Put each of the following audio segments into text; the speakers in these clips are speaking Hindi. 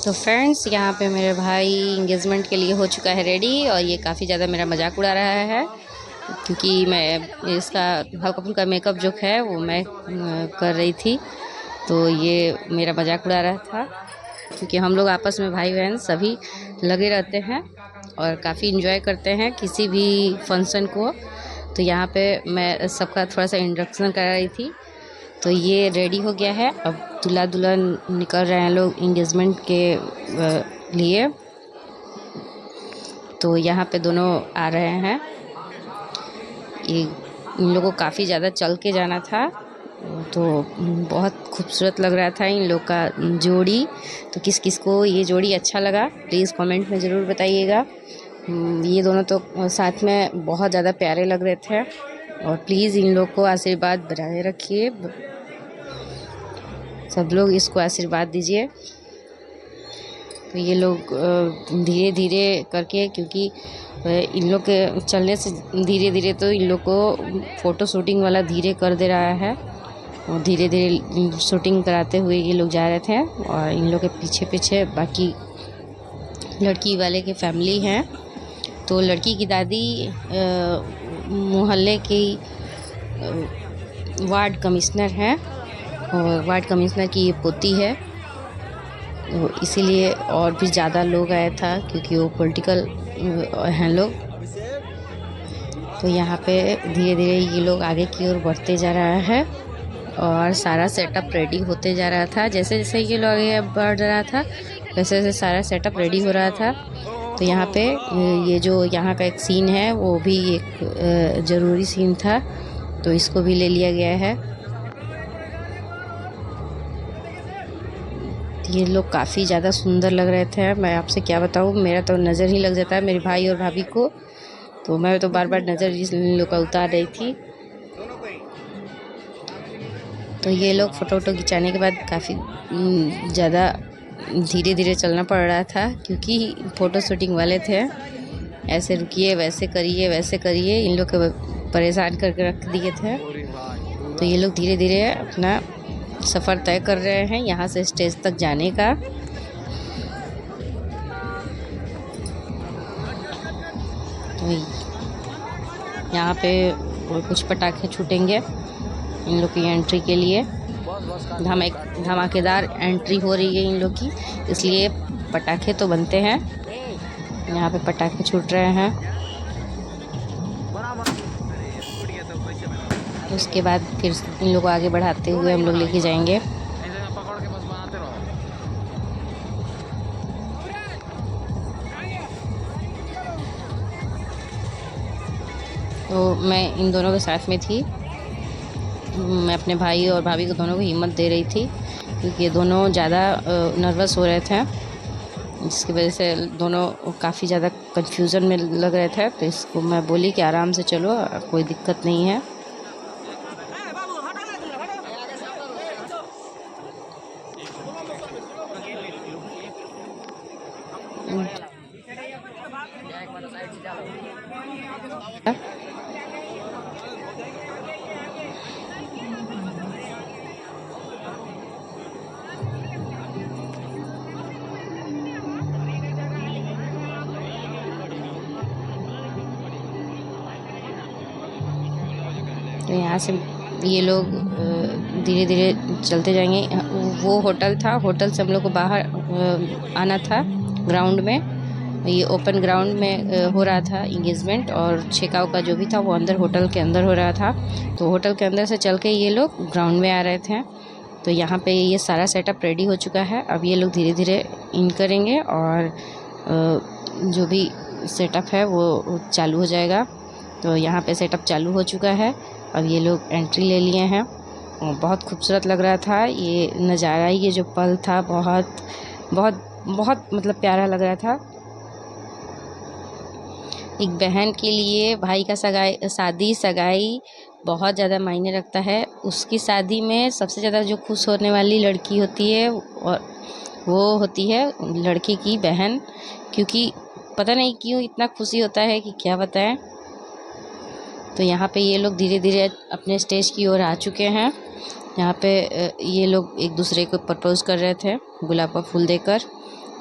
तो फ्रेंड्स, यहाँ पे मेरे भाई इंगेजमेंट के लिए हो चुका है रेडी, और ये काफ़ी ज़्यादा मेरा मजाक उड़ा रहा है क्योंकि मैं इसका हल्का फुल्का मेकअप जो है वो मैं कर रही थी। तो ये मेरा मजाक उड़ा रहा था क्योंकि हम लोग आपस में भाई बहन सभी लगे रहते हैं और काफ़ी इन्जॉय करते हैं किसी भी फंक्शन को। तो यहाँ पे मैं सबका थोड़ा सा इंट्रोडक्शन कर रही थी। तो ये रेडी हो गया है, अब दूल्हा दुल्हन निकल रहे हैं लोग इंगेजमेंट के लिए। तो यहाँ पे दोनों आ रहे हैं। ये इन लोगों को काफ़ी ज़्यादा चल के जाना था, तो बहुत खूबसूरत लग रहा था इन लोग का जोड़ी। तो किस किस को ये जोड़ी अच्छा लगा प्लीज़ कमेंट में ज़रूर बताइएगा। ये दोनों तो साथ में बहुत ज़्यादा प्यारे लग रहे थे, और प्लीज़ इन लोग को आशीर्वाद बनाए रखिए, सब लोग इसको आशीर्वाद दीजिए। तो ये लोग धीरे धीरे करके, क्योंकि इन लोग के चलने से धीरे धीरे तो इन लोग को फ़ोटो शूटिंग वाला धीरे कर दे रहा है, और धीरे धीरे शूटिंग कराते हुए ये लोग जा रहे थे। और इन लोग के पीछे पीछे बाकी लड़की वाले के फैमिली हैं। तो लड़की की दादी मोहल्ले की वार्ड कमिश्नर है, और वार्ड कमिश्नर की ये पोती है। तो इसीलिए और भी ज़्यादा लोग आया था क्योंकि वो पॉलिटिकल हैं लोग। तो यहाँ पे धीरे धीरे ये लोग आगे की ओर बढ़ते जा रहा है, और सारा सेटअप रेडी होते जा रहा था। जैसे जैसे ये लोग आगे बढ़ रहा था वैसे वैसे सारा सेटअप रेडी हो रहा था। तो यहाँ पे ये जो यहाँ का एक सीन है वो भी एक ज़रूरी सीन था, तो इसको भी ले लिया गया है। ये लोग काफ़ी ज़्यादा सुंदर लग रहे थे, मैं आपसे क्या बताऊँ, मेरा तो नज़र ही लग जाता है मेरे भाई और भाभी को। तो मैं तो बार बार नज़र इन लोग का उतार रही थी। तो ये लोग फ़ोटो खिंचाने के बाद काफ़ी ज़्यादा धीरे धीरे चलना पड़ रहा था क्योंकि फ़ोटो शूटिंग वाले थे। ऐसे रुकिए, वैसे करिए, इन लोग को परेशान करके रख दिए थे। तो ये लोग धीरे धीरे अपना सफ़र तय कर रहे हैं यहाँ से स्टेज तक जाने का। तो यहाँ पे कुछ पटाखे छूटेंगे इन लोग की एंट्री के लिए। धमाकेदार एंट्री हो रही है इन लोग की, इसलिए पटाखे तो बनते हैं। यहाँ पे पटाखे छूट रहे हैं। उसके बाद फिर इन लोग को आगे बढ़ाते हुए हम लोग लेके जाएंगे। तो मैं इन दोनों के साथ में थी। मैं अपने भाई और भाभी को दोनों को हिम्मत दे रही थी क्योंकि ये दोनों ज़्यादा नर्वस हो रहे थे, जिसकी वजह से दोनों काफ़ी ज़्यादा कंफ्यूजन में लग रहे थे। तो इसको मैं बोली कि आराम से चलो, कोई दिक्कत नहीं है। तो यहाँ से ये लोग धीरे धीरे चलते जाएंगे। वो होटल था, होटल से हम लोग को बाहर आना था ग्राउंड में। ये ओपन ग्राउंड में हो रहा था इंगेजमेंट, और छेकाव का जो भी था वो अंदर होटल के अंदर हो रहा था। तो होटल के अंदर से चल के ये लोग ग्राउंड में आ रहे थे। तो यहाँ पे ये सारा सेटअप रेडी हो चुका है। अब ये लोग धीरे धीरे इन करेंगे और जो भी सेटअप है वो चालू हो जाएगा। तो यहाँ पे सेटअप चालू हो चुका है। अब ये लोग एंट्री ले लिए हैं। बहुत खूबसूरत लग रहा था ये नज़ारा, ये जो पल था बहुत बहुत बहुत मतलब प्यारा लग रहा था। एक बहन के लिए भाई का सगाई बहुत ज़्यादा मायने रखता है। उसकी शादी में सबसे ज़्यादा जो खुश होने वाली लड़की होती है और वो होती है लड़के की बहन, क्योंकि पता नहीं क्यों इतना खुशी होता है कि क्या बताएं। तो यहाँ पे ये लोग धीरे धीरे अपने स्टेज की ओर आ चुके हैं। यहाँ पे ये लोग एक दूसरे को प्रपोज कर रहे थे गुलाब का फूल देकर।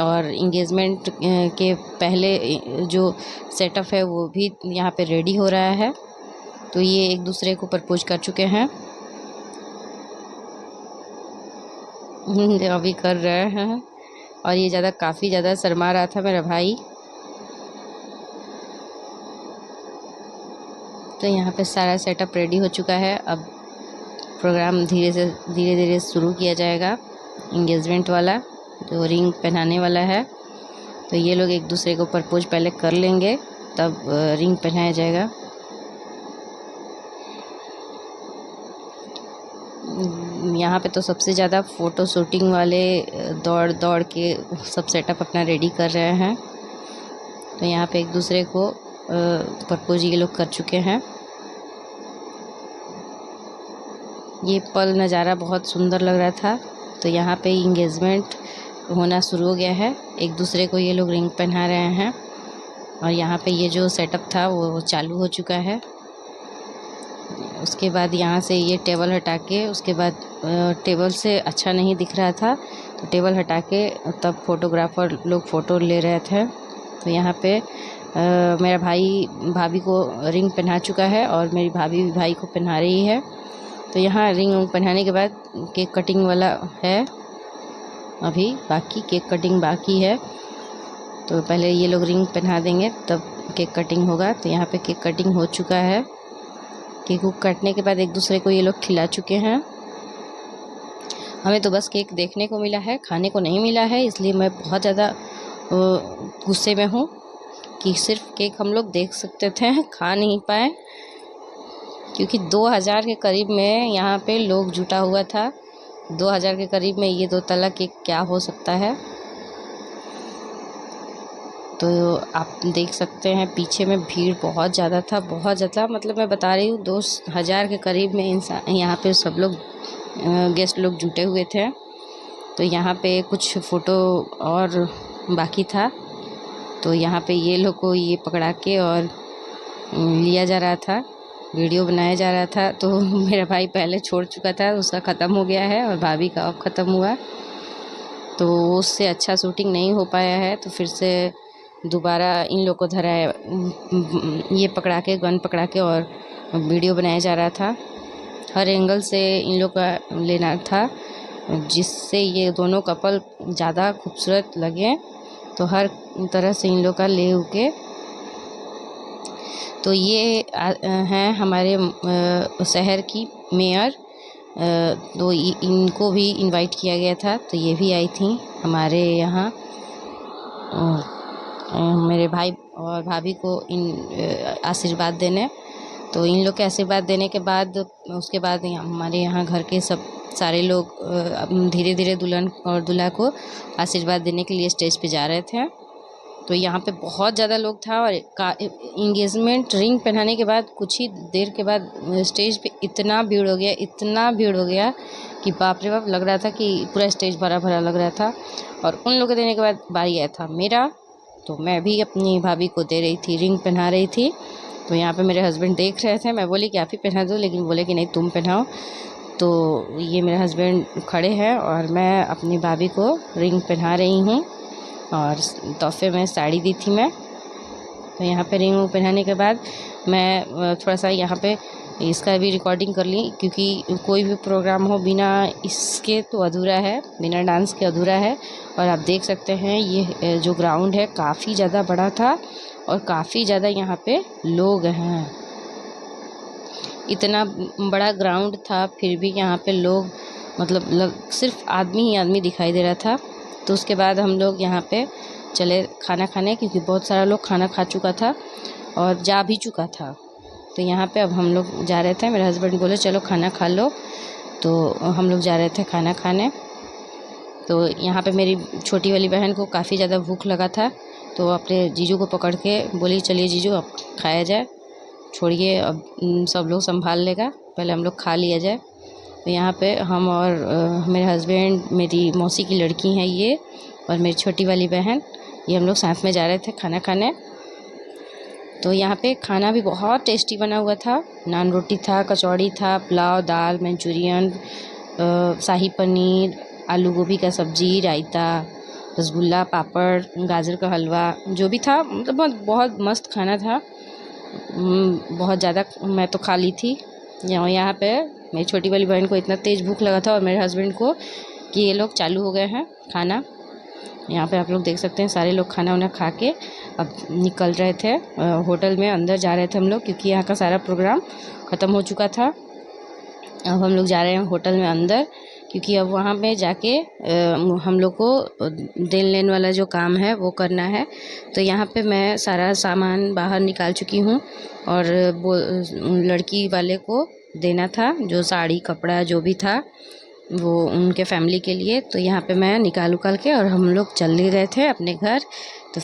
और इंगेजमेंट के पहले जो सेटअप है वो भी यहाँ पे रेडी हो रहा है। तो ये एक दूसरे को प्रपोज कर चुके हैं। अभी कर रहे हैं। और ये काफ़ी ज़्यादा शर्मा रहा था मेरा भाई। तो यहाँ पे सारा सेटअप रेडी हो चुका है। अब प्रोग्राम धीरे धीरे शुरू किया जाएगा, इंगेजमेंट वाला जो रिंग पहनाने वाला है। तो ये लोग एक दूसरे को प्रपोज पहले कर लेंगे, तब रिंग पहनाया जाएगा। यहाँ पे तो सबसे ज़्यादा फ़ोटो शूटिंग वाले दौड़ दौड़ के सब सेटअप अपना रेडी कर रहे हैं। तो यहाँ पे एक दूसरे को प्रपोज ये लोग कर चुके हैं। ये पल नज़ारा बहुत सुंदर लग रहा था। तो यहाँ पे इंगेजमेंट होना शुरू हो गया है। एक दूसरे को ये लोग रिंग पहना रहे हैं। और यहाँ पे ये जो सेटअप था वो चालू हो चुका है। उसके बाद यहाँ से ये टेबल हटा के, उसके बाद टेबल से अच्छा नहीं दिख रहा था तो टेबल हटा के तब फोटोग्राफर लोग फ़ोटो ले रहे थे। तो यहाँ पे मेरा भाई भाभी को रिंग पहना चुका है और मेरी भाभी भी भाई को पहना रही है। तो यहाँ रिंग पहनाने के बाद केक कटिंग वाला है, अभी बाकी केक कटिंग बाकी है। तो पहले ये लोग रिंग पहना देंगे तब केक कटिंग होगा। तो यहाँ पे केक कटिंग हो चुका है। केक को काटने के बाद एक दूसरे को ये लोग खिला चुके हैं। हमें तो बस केक देखने को मिला है, खाने को नहीं मिला है, इसलिए मैं बहुत ज़्यादा गुस्से में हूँ कि सिर्फ केक हम लोग देख सकते थे, खा नहीं पाए। क्योंकि 2000 के करीब में यहाँ पे लोग जुटा हुआ था। 2000 के करीब में ये 2 तला केक क्या हो सकता है। तो आप देख सकते हैं पीछे में भीड़ बहुत ज़्यादा था, बहुत ज़्यादा, मतलब मैं बता रही हूँ 2000 के करीब में इंसान यहाँ पे सब लोग गेस्ट लोग जुटे हुए थे। तो यहाँ पे कुछ फ़ोटो और बाकी था। तो यहाँ पे ये लोग को ये पकड़ा के और लिया जा रहा था, वीडियो बनाया जा रहा था। तो मेरा भाई पहले छोड़ चुका था, उसका ख़त्म हो गया है और भाभी का अब ख़त्म हुआ। तो उससे अच्छा शूटिंग नहीं हो पाया है। तो फिर से दोबारा इन लोग को धरा है, ये पकड़ा के, गन पकड़ा के और वीडियो बनाया जा रहा था। हर एंगल से इन लोग का लेना था जिससे ये दोनों कपल ज़्यादा खूबसूरत लगे। तो हर तरह से इन लोग का ले के। तो ये हैं हमारे शहर की मेयर। तो इनको भी इनवाइट किया गया था। तो ये भी आई थी हमारे यहाँ मेरे भाई और भाभी को आशीर्वाद देने। तो इन लोग के आशीर्वाद देने के बाद उसके बाद हमारे यहाँ घर के सारे लोग धीरे धीरे दुल्हन और दूल्हा को आशीर्वाद देने के लिए स्टेज पे जा रहे थे। तो यहाँ पे बहुत ज़्यादा लोग था। और इंगेजमेंट रिंग पहनाने के बाद कुछ ही देर के बाद स्टेज पे इतना भीड़ हो गया कि बाप रे बाप, लग रहा था कि पूरा स्टेज भरा भरा लग रहा था। और उन लोगों को देने के बाद बारी आया था मेरा। तो मैं भी अपनी भाभी को दे रही थी, रिंग पहना रही थी। तो यहाँ पे मेरे हस्बैंड देख रहे थे। मैं बोली कि आप ही पहना दो, लेकिन बोले कि नहीं तुम पहनाओ। तो ये मेरे हस्बैंड खड़े हैं और मैं अपनी भाभी को रिंग पहना रही हूँ। और तोहफे में साड़ी दी थी मैं। तो यहाँ पे रिंग पहनाने के बाद मैं थोड़ा सा यहाँ पे इसका भी रिकॉर्डिंग कर ली, क्योंकि कोई भी प्रोग्राम हो बिना इसके तो अधूरा है, बिना डांस के अधूरा है। और आप देख सकते हैं ये जो ग्राउंड है काफ़ी ज़्यादा बड़ा था और काफ़ी ज़्यादा यहाँ पे लोग हैं। इतना बड़ा ग्राउंड था फिर भी यहाँ पे लोग, मतलब सिर्फ आदमी ही आदमी दिखाई दे रहा था। तो उसके बाद हम लोग यहाँ पे चले खाना खाने, क्योंकि बहुत सारा लोग खाना खा चुका था और जा भी चुका था। तो यहाँ पे अब हम लोग जा रहे थे। मेरे हस्बैंड बोले चलो खाना खा लो। तो हम लोग जा रहे थे खाना खाने। तो यहाँ पे मेरी छोटी वाली बहन को काफ़ी ज़्यादा भूख लगा था। तो अपने जीजू को पकड़ के बोली चलिए जीजू अब खाया जाए, छोड़िए अब सब लोग संभाल लेगा, पहले हम लोग खा लिया जाए। तो यहाँ पे हम और मेरे हस्बैंड, मेरी मौसी की लड़की हैं ये, और मेरी छोटी वाली बहन, ये हम लोग साथ में जा रहे थे खाना खाने। तो यहाँ पे खाना भी बहुत टेस्टी बना हुआ था। नान रोटी था, कचौड़ी था, पुलाव, दाल, मंचूरियन, शाही पनीर, आलू गोभी का सब्जी, रायता, रसगुल्ला, पापड़, गाजर का हलवा, जो भी था मतलब बहुत बहुत मस्त खाना था। बहुत ज़्यादा मैं तो खा ली थी। यहाँ पे मेरी छोटी वाली बहन को इतना तेज़ भूख लगा था और मेरे हस्बैंड को कि ये लोग चालू हो गए हैं खाना। यहाँ पे आप लोग देख सकते हैं सारे लोग खाना वाना खा के अब निकल रहे थे होटल में, अंदर जा रहे थे हम लोग क्योंकि यहाँ का सारा प्रोग्राम ख़त्म हो चुका था। अब हम लोग जा रहे हैं होटल में अंदर क्योंकि अब वहाँ पे जाके हम लोग को देन लेन वाला जो काम है वो करना है। तो यहाँ पे मैं सारा सामान बाहर निकाल चुकी हूँ और वो लड़की वाले को देना था, जो साड़ी कपड़ा जो भी था वो उनके फैमिली के लिए। तो यहाँ पे मैं निकाल उकाल के और हम लोग चल ही रहे थे अपने घर। तो